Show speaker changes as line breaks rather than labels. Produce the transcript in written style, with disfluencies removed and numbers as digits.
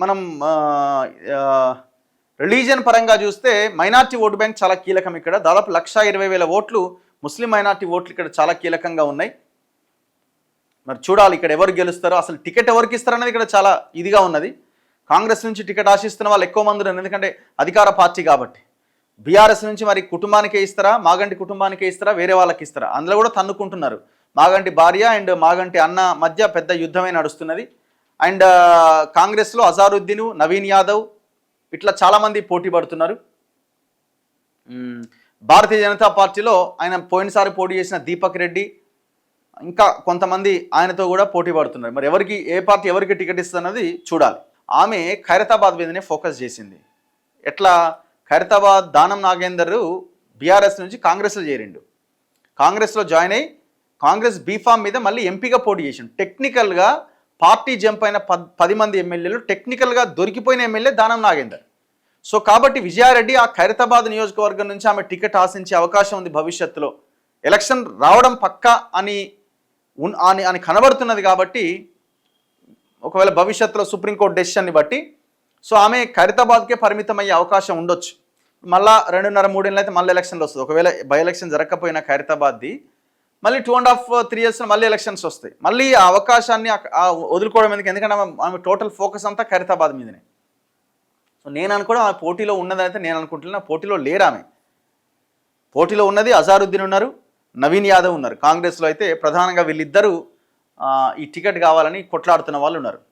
మనం రిలీజియన్ పరంగా చూస్తే మైనార్టీ ఓటు బ్యాంక్ చాలా కీలకం. ఇక్కడ దాదాపు 1,20,000 ఓట్లు ముస్లిం మైనార్టీ ఓట్లు ఇక్కడ చాలా కీలకంగా ఉన్నాయి. మరి చూడాలి ఇక్కడ ఎవరు గెలుస్తారో, అసలు టికెట్ ఎవరికి ఇస్తారనేది ఇక్కడ చాలా ఇదిగా ఉన్నది. కాంగ్రెస్ నుంచి టికెట్ ఆశిస్తున్న వాళ్ళు ఎక్కువ మంది ఉన్నారు, ఎందుకంటే అధికార పార్టీ కాబట్టి. బీఆర్ఎస్ నుంచి మరి కుటుంబానికే ఇస్తారా, మాగంటి కుటుంబానికే ఇస్తారా, వేరే వాళ్ళకి ఇస్తారా, అందులో కూడా తన్నుకుంటున్నారు. మాగంటి భార్య అండ్ మాగంటి అన్న మధ్య పెద్ద యుద్ధమే నడుస్తున్నది. అండ్ కాంగ్రెస్లో అజారుద్దీన్, నవీన్ యాదవ్ ఇట్లా చాలామంది పోటీ పడుతున్నారు. భారతీయ జనతా పార్టీలో ఆయన పోయినసారి పోటీ చేసిన దీపక్ రెడ్డి, ఇంకా కొంతమంది ఆయనతో కూడా పోటీ పడుతున్నారు. మరి ఎవరికి, ఏ పార్టీ ఎవరికి టికెట్ ఇస్తున్నది చూడాలి. ఆమె ఖైరతాబాద్ మీదనే ఫోకస్ చేసింది. ఎట్లా, ఖైరతాబాద్ దానం నాగేందర్ బీఆర్ఎస్ నుంచి కాంగ్రెస్లో చేరిండు. కాంగ్రెస్లో జాయిన్ అయ్యి కాంగ్రెస్ బీఫామ్ మీద మళ్ళీ ఎంపీగా పోటీ చేసిండు. టెక్నికల్గా పార్టీ జంప్ అయిన 10 మంది ఎమ్మెల్యేలు టెక్నికల్గా దొరికిపోయిన ఎమ్మెల్యే దానం నాగేందర్. సో కాబట్టి విజయారెడ్డి ఆ ఖైరతాబాద్ నియోజకవర్గం నుంచి ఆమె టికెట్ ఆశించే అవకాశం ఉంది భవిష్యత్తులో. ఎలక్షన్ రావడం పక్కా అని కనబడుతున్నది. కాబట్టి ఒకవేళ భవిష్యత్తులో సుప్రీంకోర్టు డెసిషన్ని బట్టి సో ఆమె ఖైరతాబాద్కే పరిమితం అయ్యే అవకాశం ఉండొచ్చు. మళ్ళా 2.5-3 ఏళ్ళు అయితే మళ్ళీ ఎలక్షన్లు వస్తుంది. ఒకవేళ బై ఎలక్షన్ జరగకపోయినా ఖైరతాబాద్ది మళ్ళీ 2.5-3 years మళ్ళీ ఎలక్షన్స్ వస్తాయి. మళ్ళీ ఆ అవకాశాన్ని వదులుకోవడం ఎందుకంటే ఆమె టోటల్ ఫోకస్ అంతా ఖైరతాబాద్ మీదనే. సో నేను అనుకోవడం ఆమె పోటీలో ఉన్నదైతే నేను అనుకుంటున్నా. పోటీలో లేరు ఆమె. పోటీలో ఉన్నది అజారుద్దీన్ ఉన్నారు, నవీన్ యాదవ్ ఉన్నారు. కాంగ్రెస్లో అయితే ప్రధానంగా వీళ్ళిద్దరూ ఈ టికెట్ కావాలని కొట్లాడుతున్న వాళ్ళు ఉన్నారు.